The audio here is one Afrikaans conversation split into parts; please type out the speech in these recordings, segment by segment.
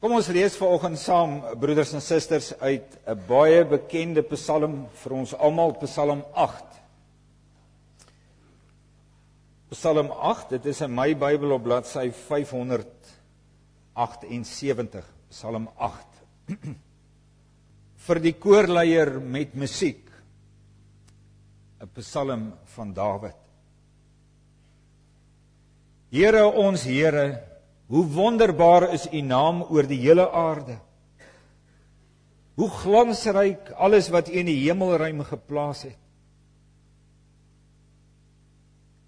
Kom ons lees vanoggend saam, broeders en susters, uit 'n baie bekende Psalm vir ons almal, Psalm 8. Psalm 8, dit is in my Bybel op bladsy 578, Psalm 8. Vir die koorleier met musiek, 'n Psalm van Dawid. Here ons Here, hoe wonderbaar is U naam oor die hele aarde. Hoe glansryk alles wat U in die hemelruim geplaas het.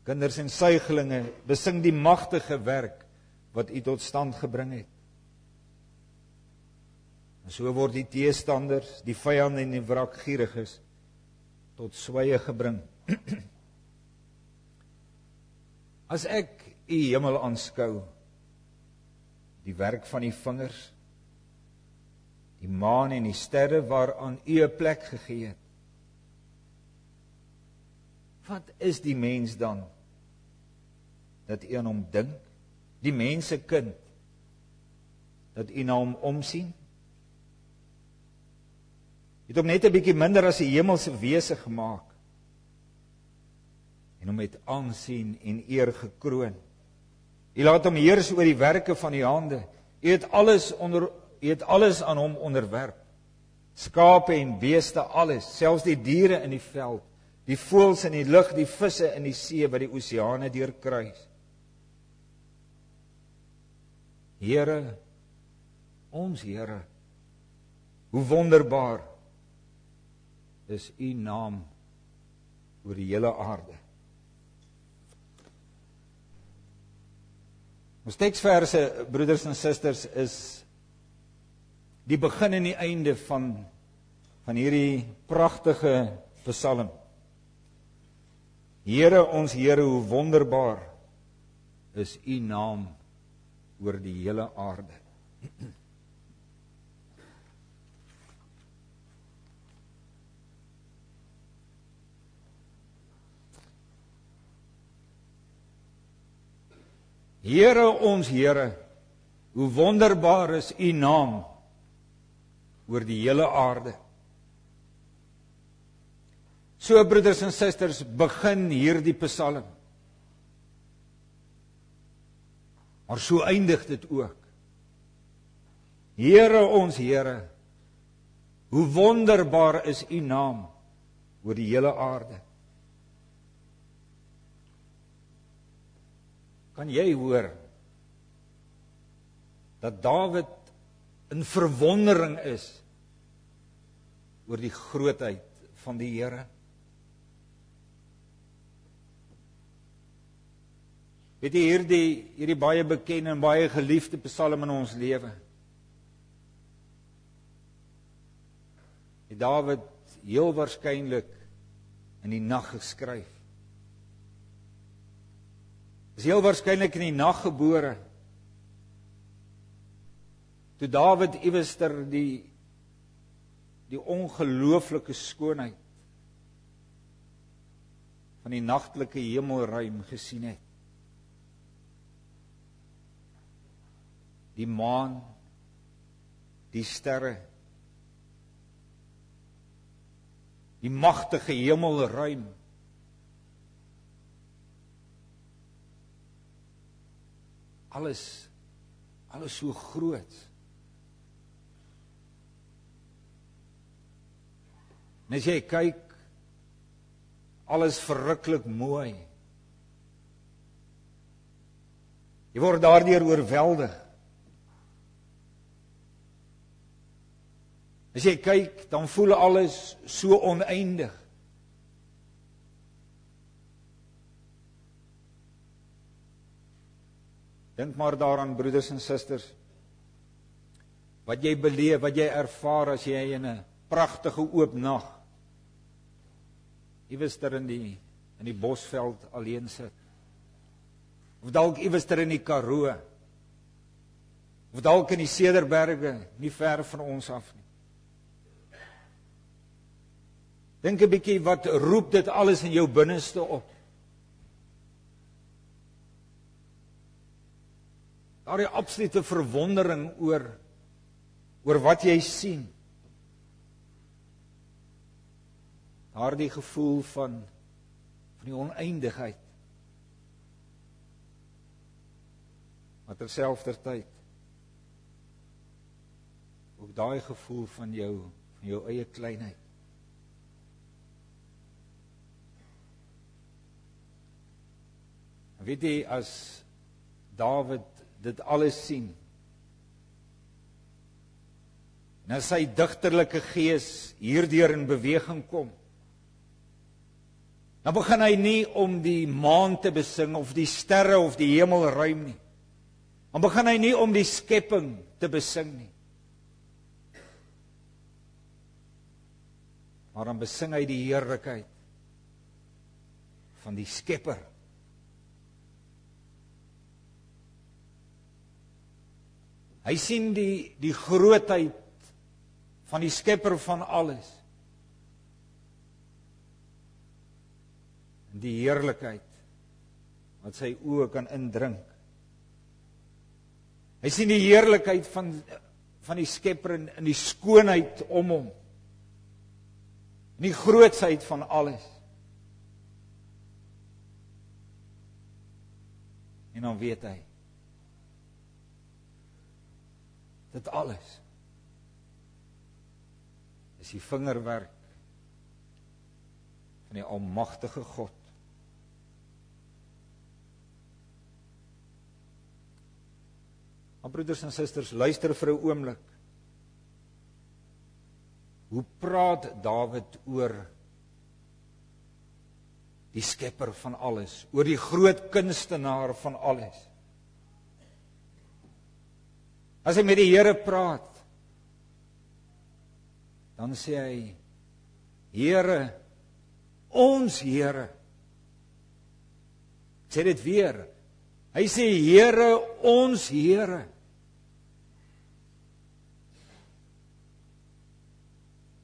Kinders en suiglinge, besing die magtige werk wat U tot stand gebring het. En so word die teestanders, die vyande en die wrakgieriges tot swye gebring. As ek U hemel aanskou, die werk van die vingers, die maan en die sterre waaraan U 'n plek gegee het. Wat is die mens dan, dat U aan hom dink, die mensekind, dat U na hom omsien? U het hom net 'n bietjie minder as 'n hemelse wese gemaak, en hom met aansien en eer gekroon. U laat hom heers oor die werke van die hande. U het alles aan hom onderwerp. Skape en beeste, alles, selfs die diere in die veld, die voëls in die lug, die visse in die see wat die oseane deurkruis. Here, ons Here, hoe wonderbaar is U naam oor die hele aarde. Ons teksverse, broeders en susters, is die begin en die einde van hierdie pragtige Psalm. Here ons Here, hoe wonderbaar is U naam oor die hele aarde. Here ons Here, hoe wonderbaar is U naam oor die hele aarde. So, broeders en susters, begin hierdie Psalm. Maar so eindig dit ook. Here ons Here, hoe wonderbaar is U naam oor die hele aarde. Kan jy hoor dat Dawid in verwondering is oor die grootheid van die Here? Weet jy, hierdie baie bekende en baie geliefde Psalm in ons lewe, het Dawid heel waarskynlik in die nag geskryf. Is heel waarskynlik in die nag gebore, toe Dawid iewester die ongelooflike skoonheid van die nagtelike hemelruim gesien het. Die maan, die sterre, die magtige hemelruim. Alles so groot. En as jy kyk, alles verruklik mooi. Jy word daardeur oorweldig. As jy kyk, dan voel alles so oneindig. Dink maar daaraan, broeders en susters, wat jy beleef, wat jy ervaar as jy in 'n pragtige oop nag iewester in die bosveld alleen sit. Of dalk iewester in die Karoo. Of dalk in die Cederberge, nie ver van ons af nie. Dink 'n bietjie, wat roep dit alles in jou binneste op? Daardie absolute verwondering oor oor wat jy sien. Daardie gevoel van die oneindigheid. Maar terselfdertyd ook daai gevoel van jou eie kleinheid. En weet jy, as Dawid dit alles sien, en as sy digterlike gees hierdeur in beweging kom, dan begin hy nie om die maan te besing, of die sterre, of die hemelruim nie. Dan begin hy nie om die skepping te besing nie. Maar dan besing hy die heerlikheid van die Skepper. Hy sien die grootheid van die Skepper van alles. En die heerlikheid wat sy oë kan indrink. Hy sien die heerlikheid van die Skepper in die skoonheid om hom. In die grootsheid van alles. En dan weet hy, dit alles is die vingerwerk van die almagtige God. Maar broeders en susters, luister vir 'n oomblik. Hoe praat Dawid oor die Skepper van alles, oor die groot kunstenaar van alles? As hy met die Here praat, dan sê hy, Here, ons Here. Ek sê dit weer. Hy sê, Here, ons Here.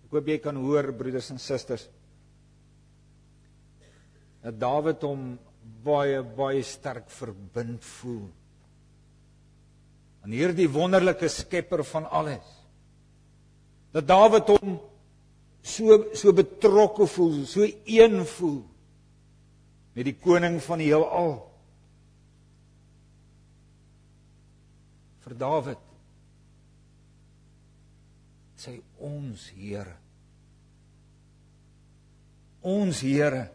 Ek hoop jy kan hoor, broeders en susters, dat Dawid hom baie, baie sterk verbind voel aan hierdie wonderlike Skepper van alles. Dat Dawid hom so betrokke voel, so een voel met die koning van die heelal. Vir Dawid sê ons Here. Ons Here.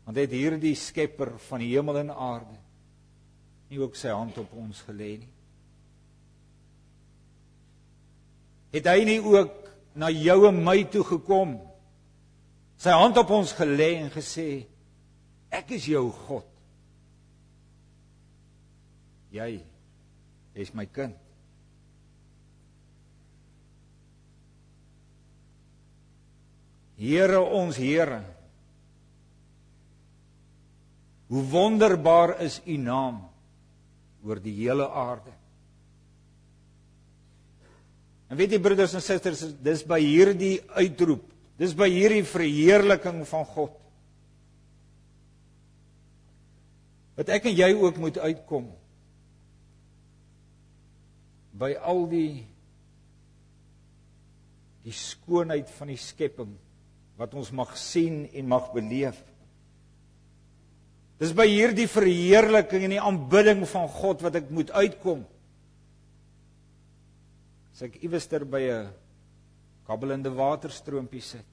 Want hy het hierdie Skepper van die hemel en aarde nie ook sy hand op ons gelê nie. Het hy nie ook na jou en my toe gekom, sy hand op ons gelê en gesê, ek is jou God. Jy is my kind. Here, ons Here, hoe wonderbaar is u naam oor die hele aarde. En weet jy, broeders en susters, dis by hierdie uitroep, dis by hierdie verheerliking van God, wat ek en jy ook moet uitkom, by al die skoonheid van die skepping, wat ons mag sien en mag beleef. Dis by hierdie verheerliking en die aanbidding van God wat ek moet uitkom. As ek iewester by 'n kabbelende waterstroompie sit.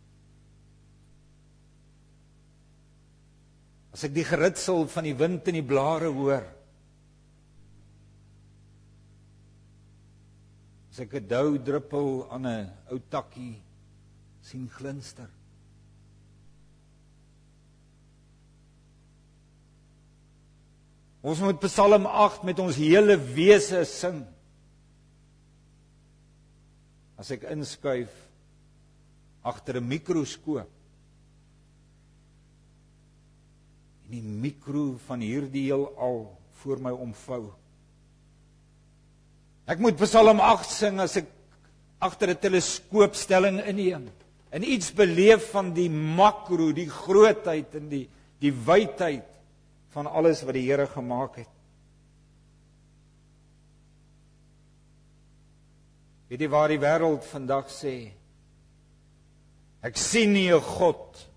As ek die geritsel van die wind in die blare hoor. As ek 'n dou druppel aan 'n ou takkie sien glinster. Ons moet Psalm 8 met ons hele wese sing. As ek inskuif agter 'n mikroskoop en die mikro van hierdie heelal voor my omvou. Ek moet Psalm 8 sing as ek agter 'n teleskoopstelling inneem en iets beleef van die makro, die grootheid en die wydheid van alles wat die Here gemaak het. Weet jy waar die wêreld vandag sê, ek sien nie 'n God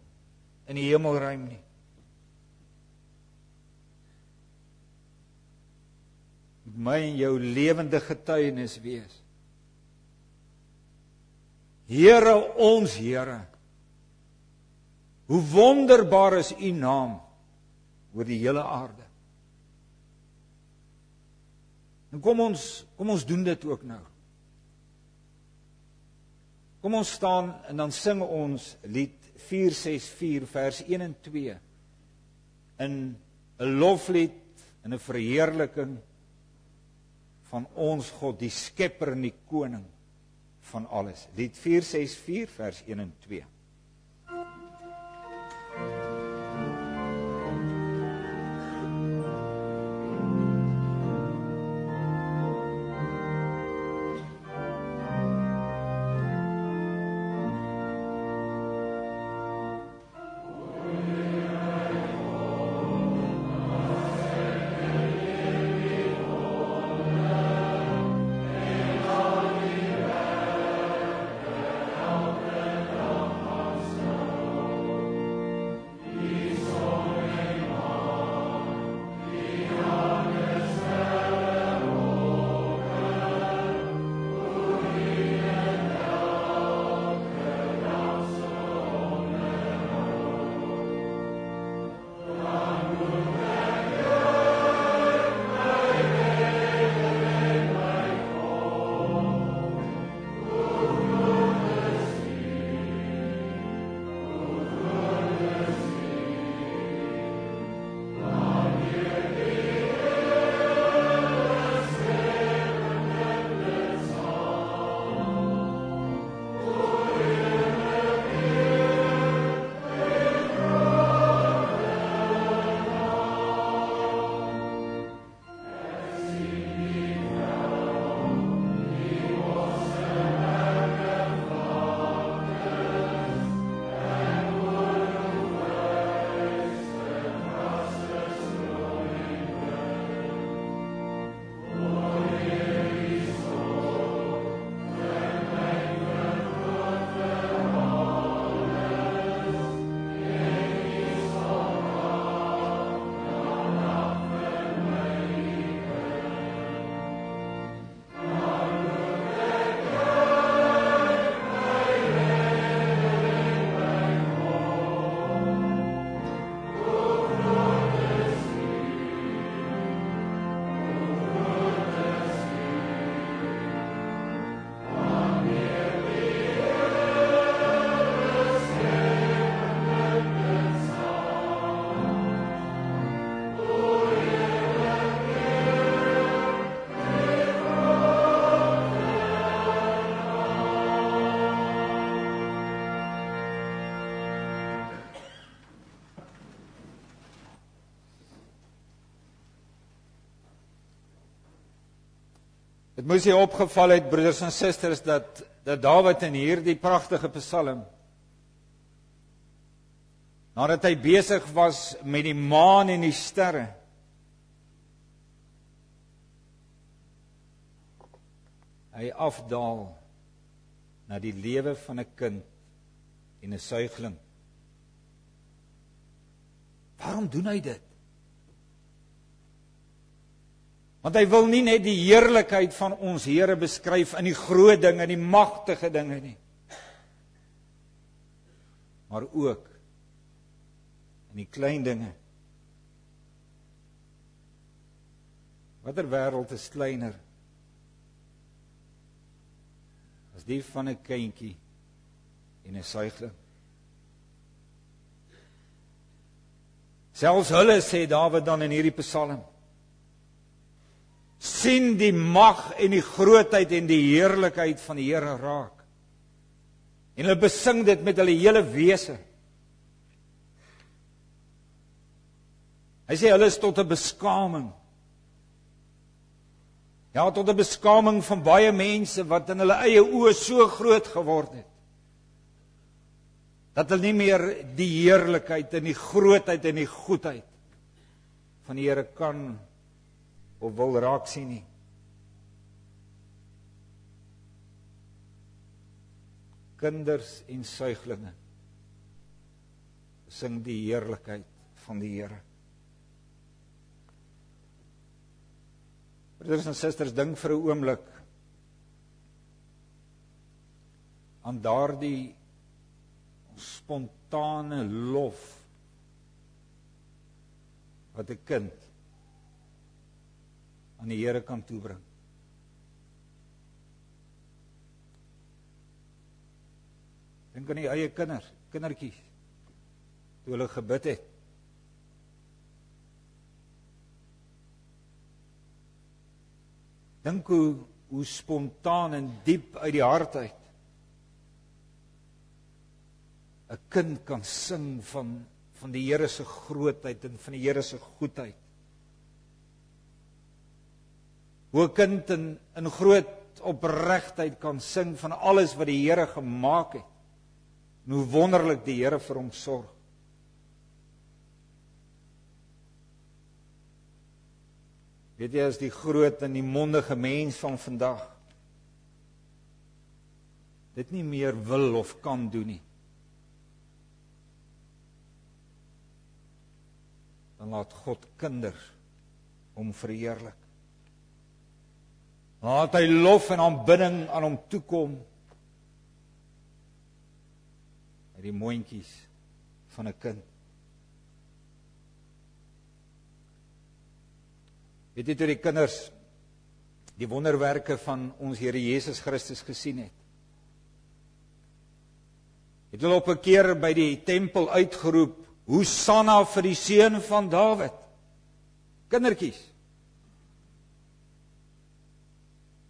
in die hemelruim nie. My en jou lewende getuienis wees. Here, ons Here, hoe wonderbaar is U naam oor die hele aarde. En kom ons doen dit ook nou. Kom ons staan en dan sing ons lied 464 vers 1 en 2 in 'n loflied en 'n verheerliking van ons God, die Skepper en die Koning van alles. Lied 464 vers 1 en 2. Het moes jy opgeval het, broeders en susters, dat Dawid in hierdie pragtige psalm, nadat hy besig was met die maan en die sterre, hy afdaal na die lewe van 'n kind en 'n suigling. Waarom doen hy dit? Want hy wil nie net die heerlikheid van ons Here beskryf in die groot dinge, die magtige dinge nie, maar ook in die klein dinge. Watter wêreld is kleiner as die van 'n kindjie en 'n suigling? Selfs hulle, sê Dawid dan in hierdie psalm, sien die mag en die grootheid en die heerlikheid van die Here raak. En hulle besing dit met hulle hele wese. Hy sê hulle is tot 'n beskaming. Ja, tot 'n beskaming van baie mense wat in hulle eie oë so groot geword het, dat hulle nie meer die heerlikheid en die grootheid en die goedheid van die Here kan of wil raak sien nie. kinders en suiglinge sing die heerlikheid van die Here. Broeders en susters, dink vir 'n oomblik aan daardie spontane lof wat 'n kind aan die Here kan toebring. Dink aan die eie kindertjies, toe hulle gebid het. Dink hoe spontaan en diep uit die hart uit 'n kind kan sing van die Here se grootheid en van die Here se goedheid. Hoe 'n kind in groot opregtheid kan sing van alles wat die Here gemaak het. En hoe wonderlik die Here vir hom sorg. Weet jy, as die groot en die mondige mens van vandag dit nie meer wil of kan doen nie, dan laat God kinders hom verheerlik. Laat hy lof en aanbidding aan hom toekom uit die mondjies van 'n kind. Weet jy, toe die kinders die wonderwerke van ons Here Jesus Christus gesien het hulle op 'n keer by die tempel uitgeroep, Hosanna vir die seun van Dawid. Kindertjies.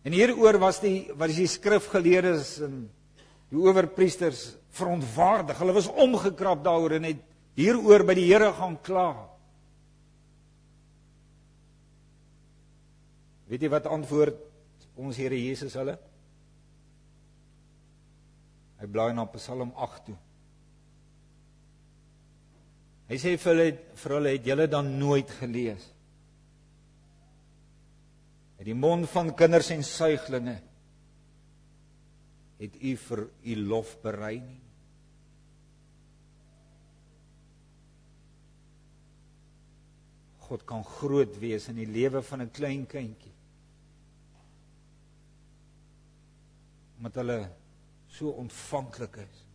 En hieroor was die skrifgeleerdes en die owerpriesters verontwaardig. Hulle was omgekrap daaroor en het hieroor by die Here gaan kla. Weet jy wat antwoord ons Here Jesus hulle? Hy blaai na Psalm 8 toe. Hy sê vir hulle, het julle dan nooit gelees? Uit die mond van kinders en suiglinge het u vir u lof berei nie. God kan groot wees in die lewe van 'n klein kindjie. Omdat hulle so ontvanklik is.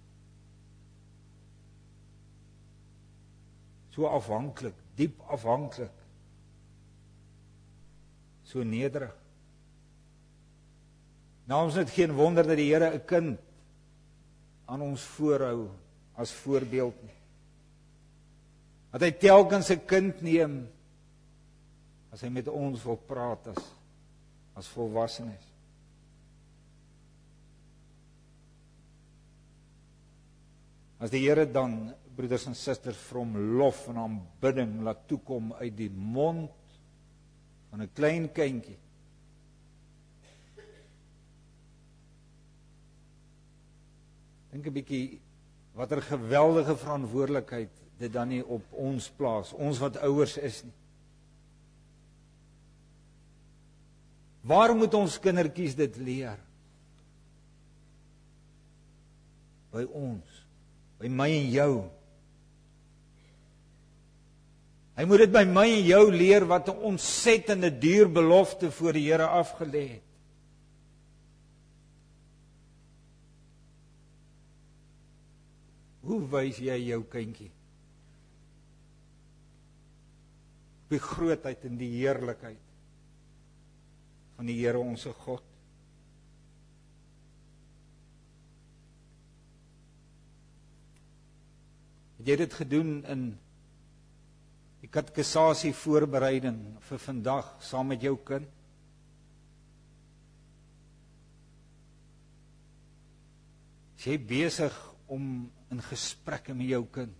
So afhanklik, diep afhanklik. So nederig. Nou is dit geen wonder dat die Here 'n kind aan ons voorhou as voorbeeld nie. Dat hy telkens 'n kind neem as hy met ons wil praat as volwassenes. As die Here dan, broeders en susters, vir hom lof en aanbidding laat toekom uit die mond van 'n klein kindjie, dink 'n bietjie watter geweldige verantwoordelikheid dit dan nie op ons plaas, ons wat ouers is nie. Waar moet ons kindertjies dit leer? By ons, by my en jou. Hy moet dit by my en jou leer wat 'n ontsettende duur belofte voor die Here afgelê het. Hoe wys jy jou kindjie? Die grootheid en die heerlikheid van die Here onsse God. Het jy dit gedoen in die katekisasie voorbereiding vir vandag saam met jou kind? Is jy besig om in gesprekke met jou kind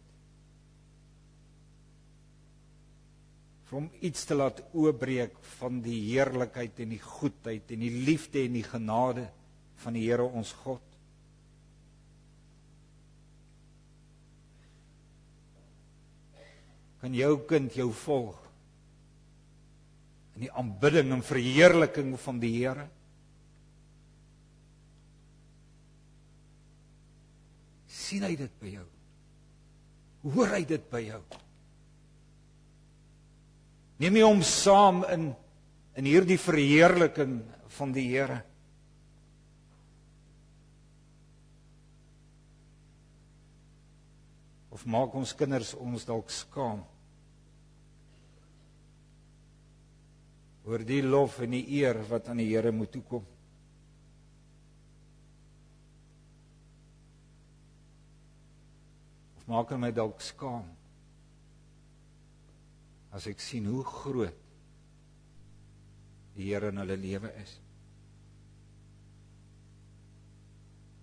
vir hom iets te laat oopbreek van die heerlikheid en die goedheid en die liefde en die genade van die Here ons God? Kan jou kind jou volg in die aanbidding en verheerliking van die Here? sien hy dit by jou? Hoor hy dit by jou? Neem jy hom saam in hierdie verheerliking van die Here? Of maak ons kinders ons dalk skaam oor die lof en die eer wat aan die Here moet toekom? Of maak hulle my dalk skaam as ek sien hoe groot die Here in hulle lewe is?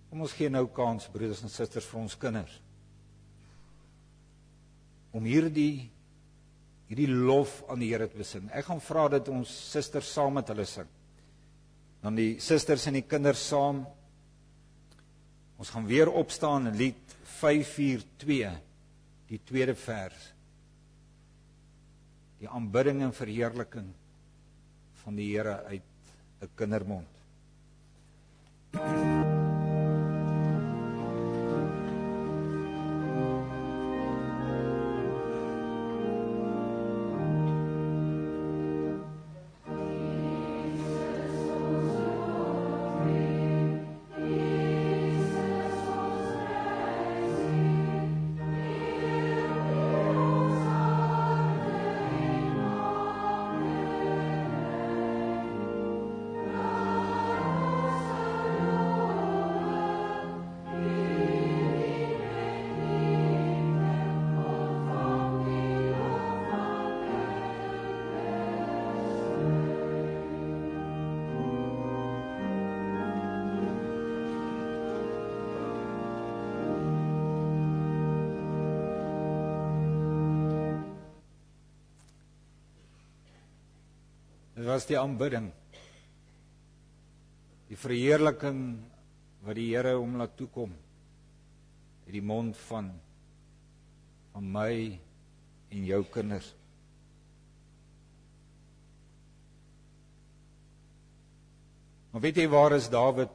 Kom ons gee nou kans, broeders en susters, vir ons kinders om hierdie lof aan die Here te besing. Ek gaan vra dat ons susters saam met hulle sing. Dan die susters en die kinders saam. Ons gaan weer opstaan in lied 542, die tweede vers. Die aanbidding en verheerliking van die Here uit 'n kindermond. Dit was die aanbidding, die verheerliking wat die Here hom laat toekom uit die mond van my en jou kinders. Maar weet jy waar is Dawid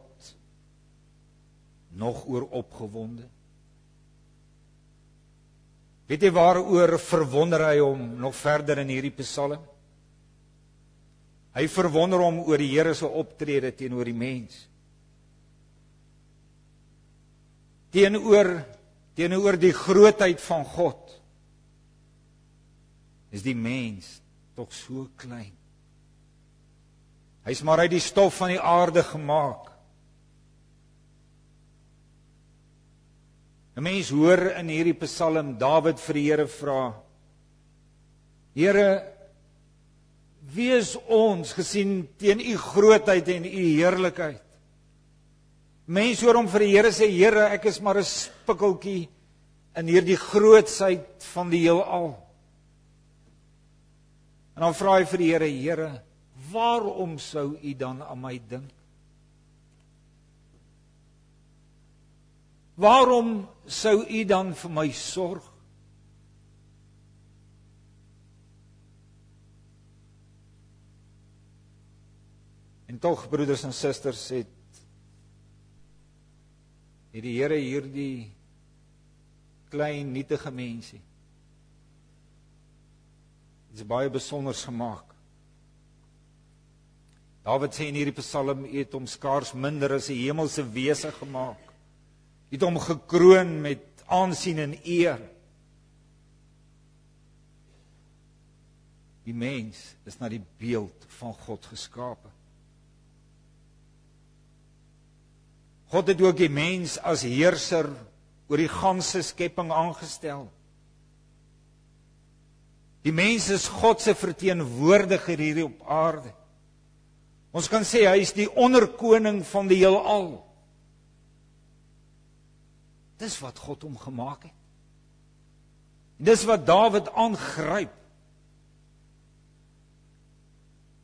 nog oor opgewonde? Weet jy waaroor verwonder hy hom nog verder in hierdie psalm? Hy verwonder hom oor die Here se optrede teenoor die mens. Teenoor die grootheid van God is die mens tog so klein. Hy's maar uit die stof van die aarde gemaak. 'n Mens hoor in hierdie psalm Dawid vir die Here vra: Here, wie is ons gesien teen u grootheid en u heerlikheid? Mens hoor hom vir die Here sê: Here, ek is maar 'n spikkeltjie in hierdie grootsheid van die heelal. En dan vra hy vir die Here: Here, waarom sou u dan aan my dink? Waarom sou u dan vir my sorg? En tog, broeders en susters, het die Here hierdie klein nietige mensie iets baie besonders gemaak. Dawid sê in hierdie psalm: U het hom skaars minder as 'n hemelse wese gemaak. U het hom gekroon met aansien en eer. Die mens is na die beeld van God geskape. God het ook die mens as heerser oor die ganse skepping aangestel. Die mens is God se verteenwoordiger hier op aarde. Ons kan sê hy is die onderkoning van die heelal. Dis wat God hom gemaak het. Dis wat Dawid aangryp.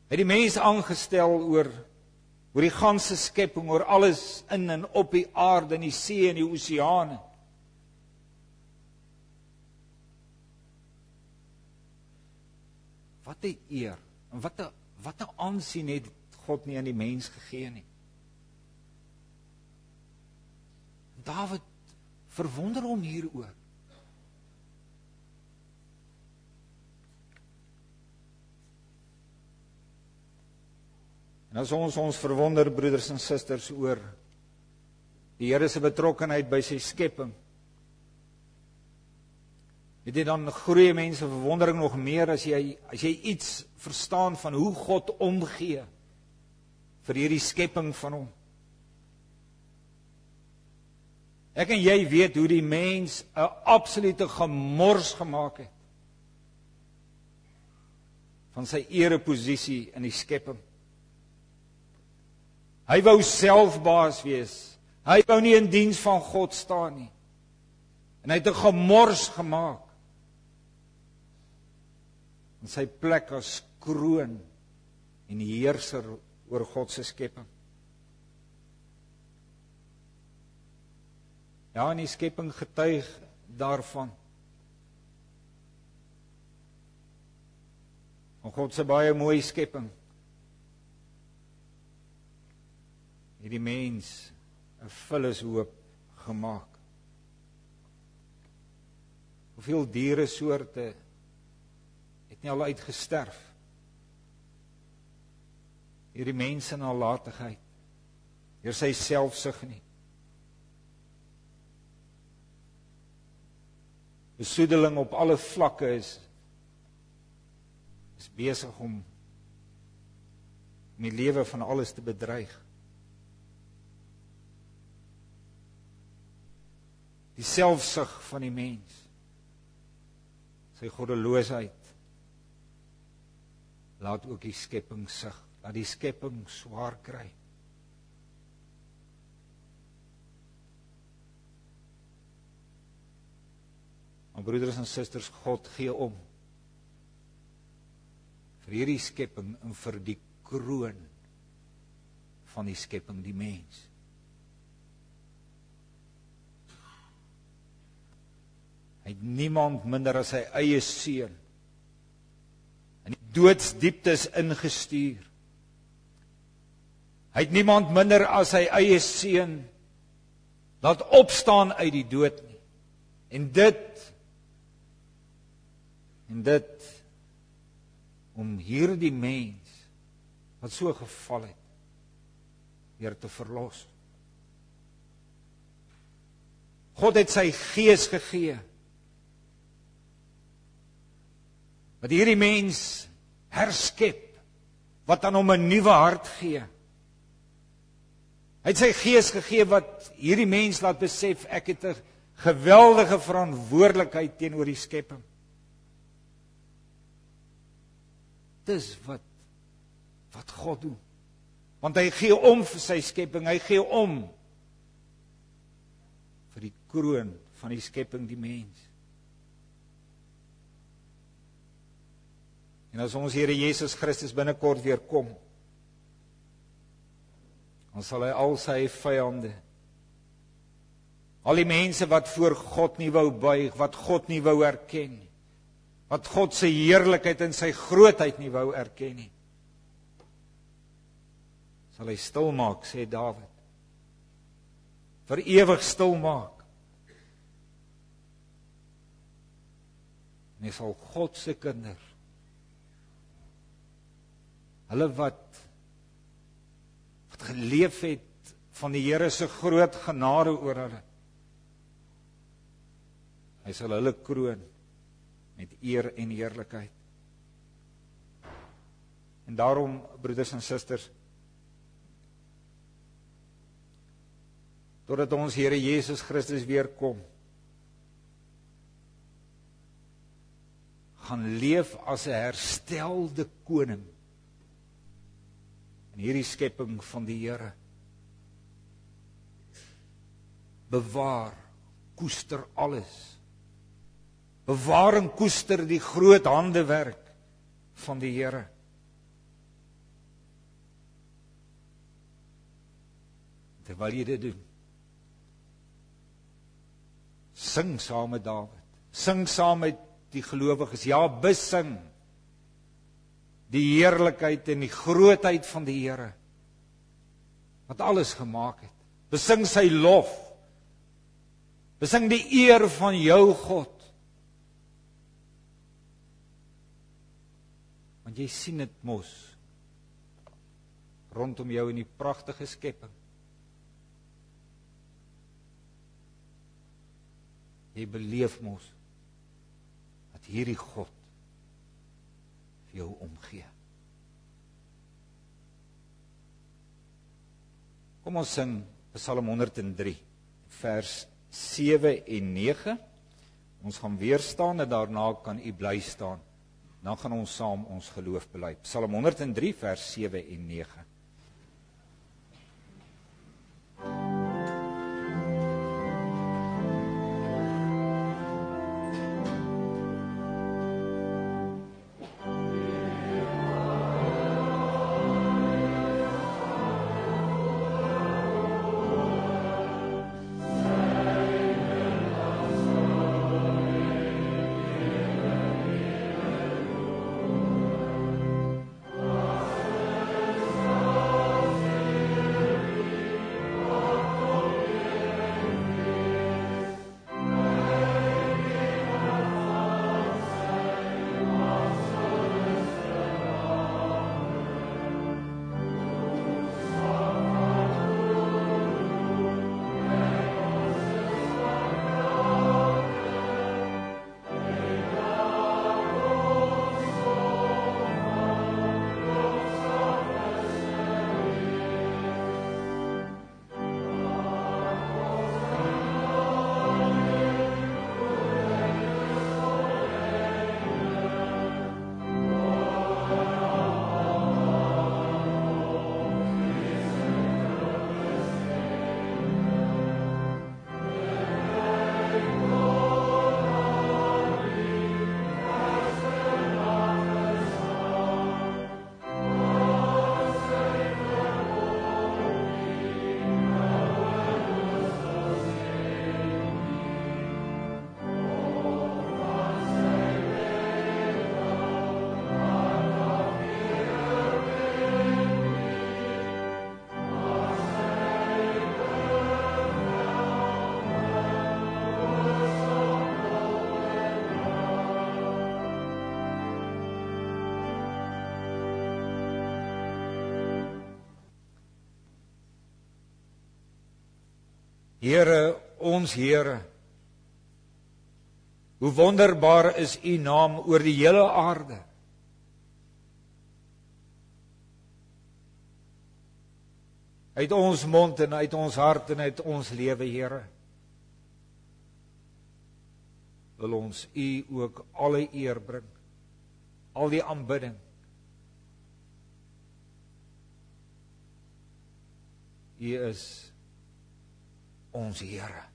Hy het die mens aangestel oor die ganse skepping, oor alles in en op die aarde, in die see en die oseane. Wat 'n eer en wat 'n aansien het God nie aan die mens gegee nie. Dawid Verwonder hom hieroor. En as ons verwonder, broeders en susters, oor die Here se betrokkenheid by sy skepping, weet jy, dan groei mense verwondering nog meer as jy iets verstaan van hoe God omgee vir hierdie skepping van hom. Ek en jy weet hoe die mens 'n absolute gemors gemaak het van sy ereposisie in die skepping. Hy wou self baas wees. Hy wou nie in diens van God staan nie. En hy het 'n gemors gemaak in sy plek as kroon en heerser oor God se skepping. Ja, en die skepping getuig daarvan. Van God se baie mooi skepping. Het die mens 'n vullishoop gemaak. Hoeveel dieresoorte het nie al uitgesterf? Hierdie mense nalatigheid, deur sy selfsug nie. Besoedeling op alle vlakke is besig om die lewe van alles te bedreig. Die selfsug van die mens, sy goddeloosheid, laat ook die skepping sug, laat die skepping swaar kry. Maar broeders en susters, God gee om vir hierdie skepping en vir die kroon van die skepping, die mens. Hy het niemand minder as sy eie seun in die doodsdieptes ingestuur. Hy het niemand minder as sy eie seun laat opstaan uit die dood nie. En dit om hierdie mens wat so geval het, weer te verlos. God het sy gees gegee, wat hierdie mens herskep, wat aan hom 'n nuwe hart gee. Hy het sy gees gegee wat hierdie mens laat besef, ek het 'n geweldige verantwoordelikheid teenoor die skepping. Dis wat God doen. Want hy gee om vir sy skepping, hy gee om vir die kroon van die skepping, die mens. En as ons Here Jesus Christus binnekort weer kom, dan sal hy al sy vyande, al die mense wat voor God nie wou buig, wat God nie wou erken nie, wat God se heerlikheid en sy grootheid nie wou erken nie, sal hy stil maak, sê Dawid. Vir ewig stil maak. En hy sal God se kinders, hulle wat geleef het van die Here se groot genade oor hulle, hy sal hulle kroon met eer en heerlikheid. En daarom, broeders en susters, totdat ons Here Jesus Christus weer kom, gaan leef as 'n herstelde koning in hierdie skepping van die Here. Bewaar, koester alles. Bewaar en koester die groot handewerk van die Here. Terwyl jy dit doen, sing saam met Dawid, sing saam met die gelowiges, ja, besing die heerlikheid en die grootheid van die Here, wat alles gemaak het. Besing sy lof, Besing die eer van jou God. Want jy sien dit mos rondom jou in die pragtige skepping. Jy beleef mos dat hierdie God vir jou omgee. Kom ons sing Psalm 103, vers 7 en 9. Ons gaan weer staan en daarna kan u bly staan. Dan gaan ons saam ons geloof bely. Psalm 103, vers 7 en 9. Here, ons Here, hoe wonderbaar is u naam oor die hele aarde. Uit ons mond en uit ons hart en uit ons lewe, Here, wil ons u ook alle eer bring, al die aanbidding. U is ons Here,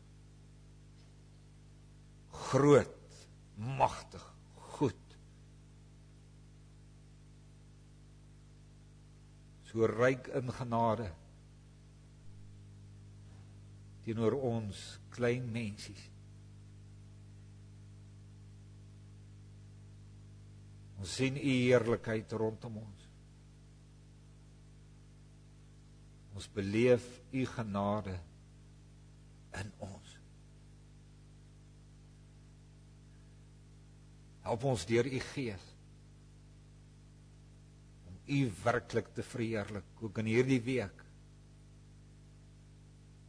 groot, magtig, goed, so ryk in genade teenoor ons klein mensies. Ons sien u heerlikheid rondom ons. Ons beleef u genade in ons. Help ons deur u Gees om u werklik te verheerlik, ook in hierdie week.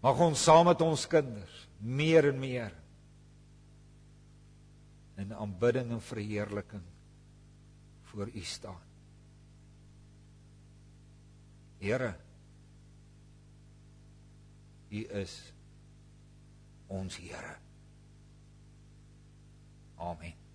Mag ons saam met ons kinders meer en meer in aanbidding en verheerliking voor u staan. Here, u is ons Here. Amen.